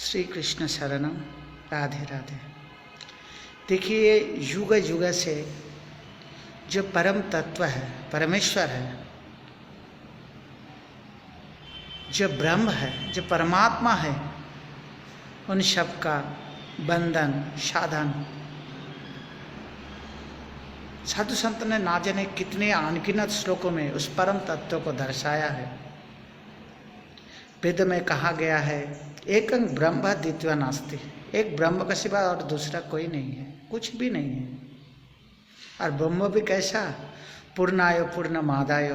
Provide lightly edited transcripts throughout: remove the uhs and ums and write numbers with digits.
श्री कृष्ण शरणम। राधे राधे। देखिए, युग युग से जो परम तत्व है, परमेश्वर है, जो ब्रह्म है, जो परमात्मा है, उन सब का बंधन साधन साधु संत ने ना जाने कितने अनगिनत श्लोकों में उस परम तत्व को दर्शाया है। वेद में कहा गया है, एकं ब्रह्म द्वितीय नास्ति, एक ब्रह्म का सिवा और दूसरा कोई नहीं है, कुछ भी नहीं है। और ब्रह्म भी कैसा? पूर्णाय पूर्णमादाय।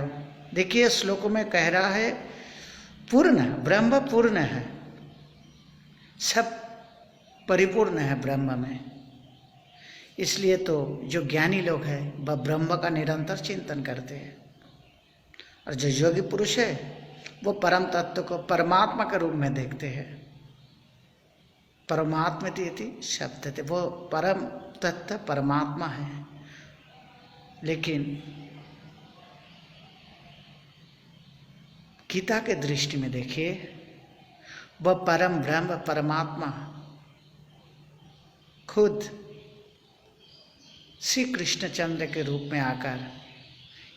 देखिए, श्लोकों में कह रहा है पूर्ण, ब्रह्म पूर्ण है, सब परिपूर्ण है ब्रह्म में। इसलिए तो जो ज्ञानी लोग हैं वह ब्रह्म का निरंतर चिंतन करते हैं, और जो योगी पुरुष है वो परम तत्व को परमात्मा के रूप में देखते हैं। परमात्मा इति शब्द थे, वो परम तत्व परमात्मा है। लेकिन गीता के दृष्टि में देखिए, वह परम ब्रह्म परमात्मा खुद श्री कृष्णचंद्र के रूप में आकर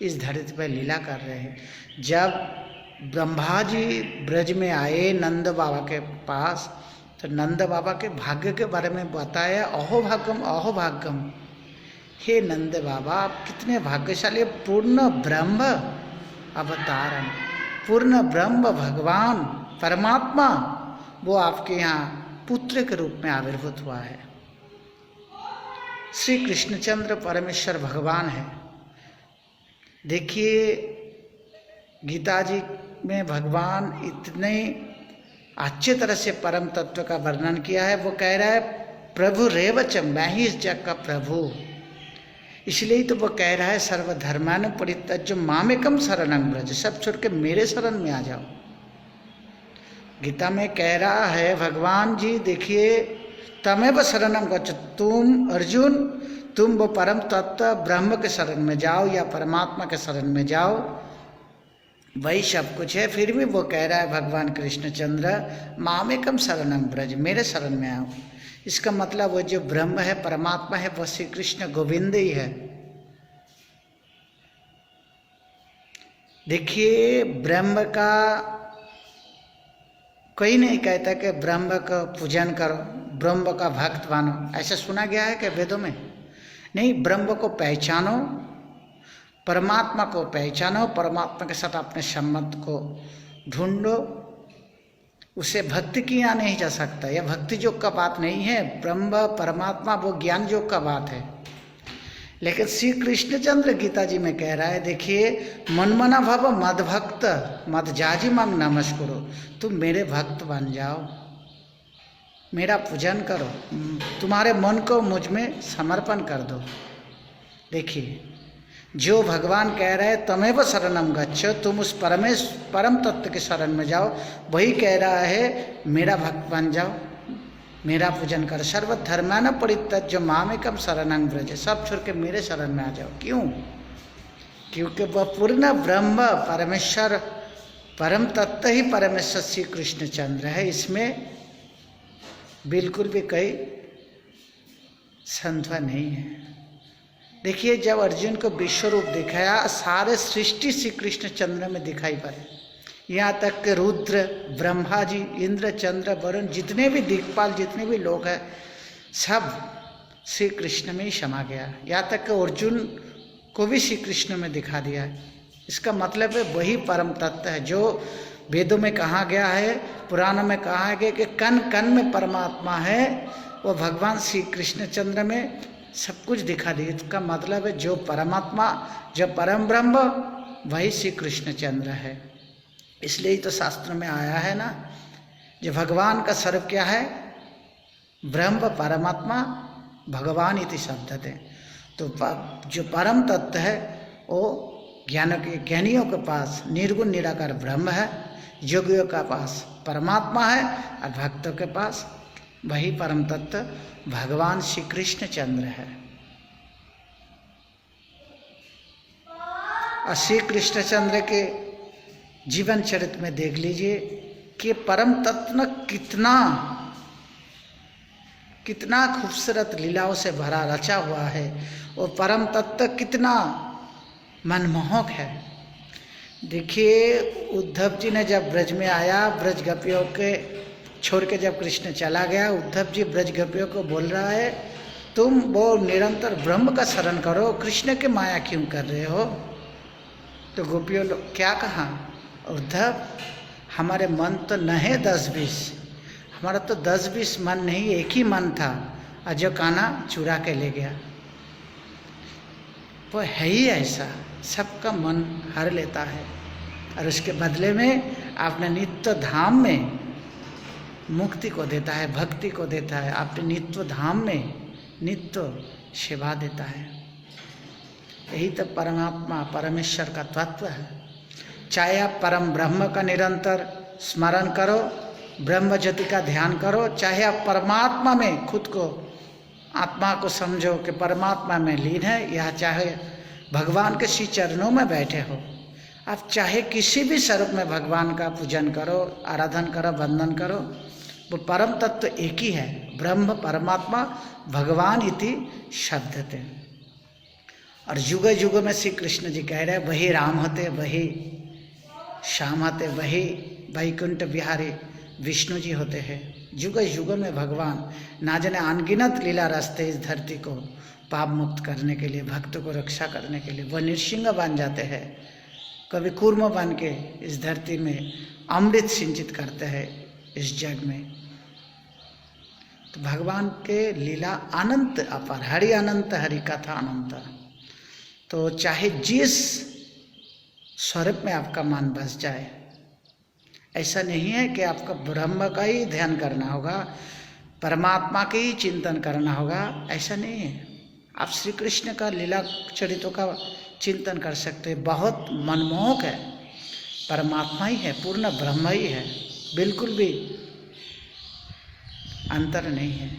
इस धरती पर लीला कर रहे हैं। जब ब्रह्मा जी ब्रज में आए नंद बाबा के पास, तो नंद बाबा के भाग्य के बारे में बताया, अहोभाग्यम अहोभाग्यम। हे नंद बाबा, आप कितने भाग्यशाली, पूर्ण ब्रह्म अवतारम, पूर्ण ब्रह्म भगवान परमात्मा वो आपके यहाँ पुत्र के रूप में आविर्भूत हुआ है। श्री कृष्णचंद्र परमेश्वर भगवान है। देखिए, गीता जी में भगवान इतने अच्छे तरह से परम तत्व का वर्णन किया है। वो कह रहा है प्रभु रेवच, मैं ही इस जग का प्रभु। इसलिए तो वो कह रहा है सर्वधर्मान परित्यज्य मामेकम शरणं व्रज, सब छोड़ के मेरे शरण में आ जाओ। गीता में कह रहा है भगवान जी, देखिए, तमेव शरणं गच्छ, तुम अर्जुन, तुम वो परम तत्व ब्रह्म के शरण में जाओ या परमात्मा के शरण में जाओ, वही सब कुछ है। फिर भी वो कह रहा है भगवान कृष्णचंद्र, मामेकम शरणं व्रज, मेरे शरण में आओ। इसका मतलब वो जो ब्रह्म है, परमात्मा है, वो श्री कृष्ण गोविंद ही है। देखिए, ब्रह्म का कोई नहीं कहता कि ब्रह्म का पूजन करो, ब्रह्म का भक्त बनो, ऐसा सुना गया है कि वेदों में? नहीं, ब्रह्म को पहचानो, परमात्मा को पहचानो, परमात्मा के साथ अपने संबंध को ढूंढो। उसे भक्ति किया नहीं जा सकता, यह भक्ति योग का बात नहीं है। ब्रह्म परमात्मा वो ज्ञान योग का बात है। लेकिन श्री कृष्णचंद्र गीता जी में कह रहा है, देखिए, मनमना भव मद भक्त मद जाजी मम नमस्कुरो, तुम मेरे भक्त बन जाओ, मेरा पूजन करो, तुम्हारे मन को मुझ में समर्पण कर दो। देखिए, जो भगवान कह रहे हैं तमेव शरणं गच्छ, तुम उस परम तत्व के शरण में जाओ, वही कह रहा है मेरा भक्त बन जाओ, मेरा पूजन कर। सर्वधर्मान परित्यज्य मामेकम शरणं व्रज, सब छोड़ के मेरे शरण में आ जाओ। क्यों? क्योंकि वह पूर्ण ब्रह्म परमेश्वर परम तत्व ही परमेश्वर श्री कृष्णचंद्र है। इसमें बिल्कुल भी कोई संदेह नहीं है। देखिए, जब अर्जुन को विश्व रूप दिखाया, सारे सृष्टि श्री कृष्णचंद्र में दिखाई पड़े। यहाँ तक कि रुद्र, ब्रह्मा जी, इंद्र, चंद्र, वरुण, जितने भी दिक्पाल, जितने भी लोग हैं, सब श्री कृष्ण में ही समा गया। यहाँ तक कि अर्जुन को भी श्री कृष्ण में दिखा दिया है। इसका मतलब है वही परम तत्व है जो वेदों में कहा गया है, पुराणों में कहा गया कि कण कण में परमात्मा है। वो भगवान श्री कृष्णचंद्र में सब कुछ दिखा दिया। इसका मतलब है जो परमात्मा, जो परम ब्रह्म, वही श्री कृष्णचंद्र है। इसलिए ही तो शास्त्र में आया है ना, जो भगवान का स्वरूप क्या है? ब्रह्म परमात्मा भगवान इति शब्द थे। तो जो परम तत्व है वो ज्ञानियों के पास निर्गुण निराकार ब्रह्म है, योगियों के पास परमात्मा है, और भक्तों के पास वही परम तत्व भगवान श्री कृष्णचंद्र है। और श्री कृष्णचंद्र के जीवन चरित्र में देख लीजिए कि परम तत्व कितना कितना खूबसूरत लीलाओं से भरा रचा हुआ है। वो परम तत्व कितना मनमोहक है। देखिए, उद्धव जी ने जब ब्रज में आया, ब्रज गोपियों के छोड़ के जब कृष्ण चला गया, उद्धव जी ब्रज गोपियों को बोल रहा है, तुम वो निरंतर ब्रह्म का शरण करो, कृष्ण के माया क्यों कर रहे हो? तो गोपियों लोग क्या कहा, उद्धव हमारे मन तो न है 10-20, हमारा तो 10-20 मन नहीं, एक ही मन था, और जो कान्हा चुरा के ले गया। वो है ही ऐसा, सबका मन हर लेता है, और उसके बदले में आपने नित्य धाम में मुक्ति को देता है, भक्ति को देता है, आपने नित्य धाम में नित्य सेवा देता है। यही तो परमात्मा परमेश्वर का तत्व है। चाहे आप परम ब्रह्म का निरंतर स्मरण करो, ब्रह्म ज्योति का ध्यान करो, चाहे आप परमात्मा में खुद को, आत्मा को समझो कि परमात्मा में लीन है, या चाहे भगवान के श्री चरणों में बैठे हो, आप चाहे किसी भी स्वरूप में भगवान का पूजन करो, आराधन करो, वंदन करो, वो परम तत्व एक ही है, ब्रह्म परमात्मा भगवान इति शब्दते। और युग युग में श्री कृष्ण जी कह रहे हैं, वही राम होते, वही श्याम होते, वही वैकुंठ बिहारी विष्णु जी होते हैं। युग युग में भगवान ना जाने अनगिनत लीला रास्ते इस धरती को पाप मुक्त करने के लिए, भक्तों को रक्षा करने के लिए वह नृसिंह बन जाते हैं, कभी कूर्म बन के इस धरती में अमृत सिंचित करते हैं इस जग में। तो भगवान के लीला अनंत अपार, हरि अनंत, हरि कथा अनंत। तो चाहे जिस स्वरूप में आपका मन बस जाए, ऐसा नहीं है कि आपका ब्रह्म का ही ध्यान करना होगा, परमात्मा के ही चिंतन करना होगा, ऐसा नहीं है। आप श्री कृष्ण का लीला चरित्रों का चिंतन कर सकते हैं, बहुत मनमोहक है, परमात्मा ही है, पूर्ण ब्रह्म ही है, बिल्कुल भी अंतर नहीं है।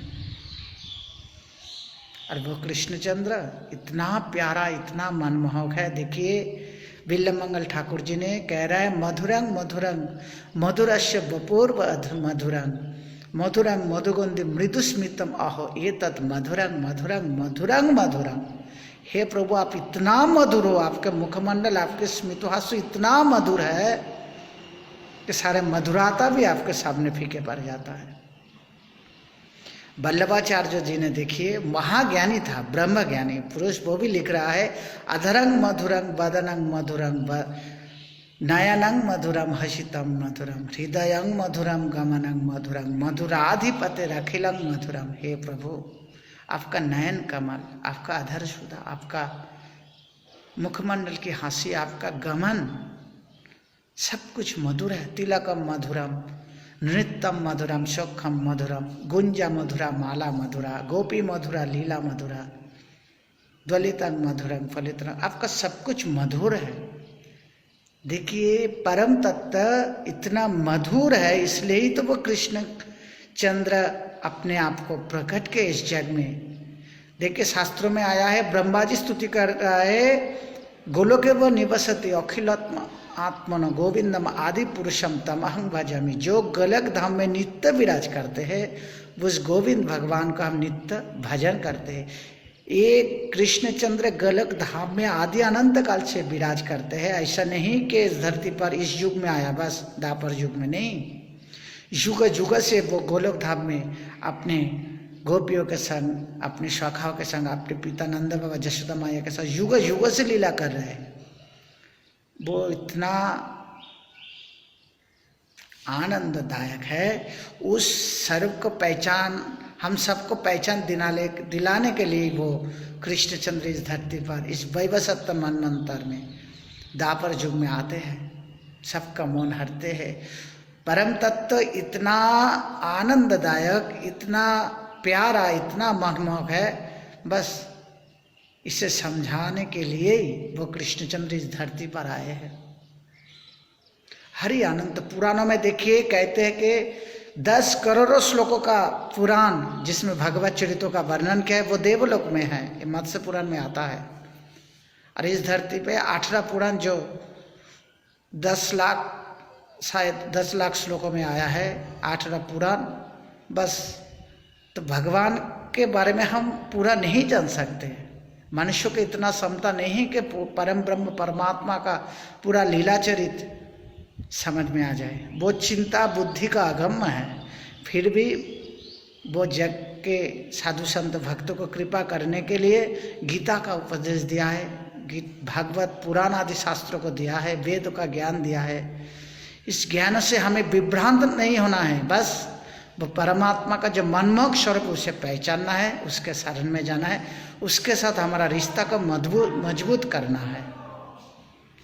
और वो कृष्णचंद्र इतना प्यारा, इतना मनमोहक है। देखिए, बिल्लमंगल ठाकुर जी ने कह रहा है, मधुरंग मधुरंग मधुरस्य बपूर्व मधुरंग मधुरंग मधुगंधि मृदुस्मितम अहो ये तत् मधुरंग मधुरंग मधुरंग मधुरंग। हे प्रभु, आप इतना मधुर हो, आपके मुखमंडल, आपके स्मितहास्य इतना मधुर है कि सारे मधुराता भी आपके सामने फीके पड़ जाता है। वल्लभाचार्य जी ने, देखिए, महाज्ञानी था, ब्रह्म ज्ञानी पुरुष, वो भी लिख रहा है, अधरंग मधुरंग वदनंग मधुरंग नयनंग मधुरम हसितम मधुरम हृदयंग मधुरम गमनंग मधुरम मधुराधिपते अखिलंग मधुरम। हे प्रभु, आपका नयन कमल, आपका अधर सुधा, आपका मुखमंडल की हंसी, आपका गमन, सब कुछ मधुर है। तिलकम मधुरम नृत्यम मधुरम सौखम मधुरम गुंजा मधुरा माला मधुरा गोपी मधुरा लीला मधुरा द्वलितंग मधुरम फलितंग। आपका सब कुछ मधुर है। देखिए, परम तत्व इतना मधुर है, इसलिए ही तो वो कृष्ण चंद्र अपने आप को प्रकट के इस जग में। देखिए, शास्त्रों में आया है, ब्रह्मा जी स्तुति कर रहा है, गोलोके वो निवसति अखिलात्मा आत्मन गोविंदम आदि पुरुषम तमहं भजामि। जो गोलक धाम में नित्य विराज करते हैं, उस गोविंद भगवान का हम नित्य भजन करते हैं। ये कृष्णचंद्र गोलक धाम में आदि अनंत काल से विराज करते हैं। ऐसा नहीं कि इस धरती पर इस युग में आया, बस द्वापर युग में नहीं, युग युग से वो गोलोक धाम में अपने गोपियों के संग, अपनी शाखाओं के संग, अपने पिता नंद बाबा जशोदा मैया के साथ युग युग से लीला कर रहे हैं। वो इतना आनंददायक है। उस सर्व को पहचान, हम सबको पहचान दिलाने के लिए वो कृष्णचंद्र इस धरती पर, इस वैवस्वत मनमंत्र में, द्वापर युग में आते हैं, सबका मौन हरते हैं। परम तत्व इतना आनंददायक, इतना प्यारा, इतना मनमोहक है, बस इसे समझाने के लिए ही वो कृष्णचंद्र इस धरती पर आए हैं। हरि अनंत पुराणों में देखिए, कहते हैं कि 10 करोड़ों श्लोकों का पुराण जिसमें भगवत चरित्रों का वर्णन किया है, वो देवलोक में है, ये मत्स्य पुराण में आता है। और इस धरती पे 18 पुराण जो 10 लाख, शायद 10 लाख श्लोकों में आया है, 18 पुराण बस तो भगवान के बारे में हम पूरा नहीं जान सकते। मनुष्य को इतना क्षमता नहीं कि परम ब्रह्म परमात्मा का पूरा लीला चरित समझ में आ जाए। वो चिंता बुद्धि का अगम्य है, फिर भी वो जग के साधु संत भक्तों को कृपा करने के लिए गीता का उपदेश दिया है, भागवत पुराण आदि शास्त्रों को दिया है, वेद का ज्ञान दिया है। इस ज्ञान से हमें विभ्रांत नहीं होना है, बस वो परमात्मा का जो मनमोहक स्वरूप उसे पहचानना है, उसके शरण में जाना है, उसके साथ हमारा रिश्ता को मजबूत करना है।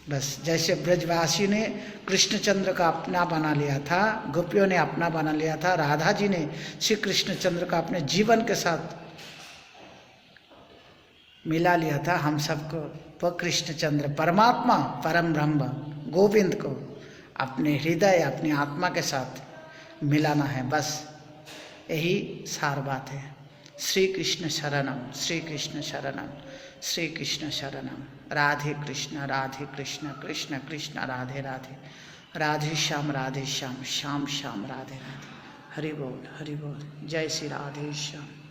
बस जैसे ब्रजवासी ने कृष्णचंद्र का अपना बना लिया था, गोपियों ने अपना बना लिया था, राधा जी ने श्री कृष्णचंद्र का अपने जीवन के साथ मिला लिया था, हम सबको वो कृष्णचंद्र परमात्मा परम ब्रह्म गोविंद को अपने हृदय अपनी आत्मा के साथ मिलाना है। बस यही सार बात है। श्री कृष्ण शरणम, श्री कृष्ण शरणम, श्री कृष्ण शरणम। राधे कृष्ण कृष्ण कृष्ण राधे राधे, राधे श्याम श्याम श्याम राधे राधे। हरि बोल, हरि बोल। जय श्री राधे श्याम।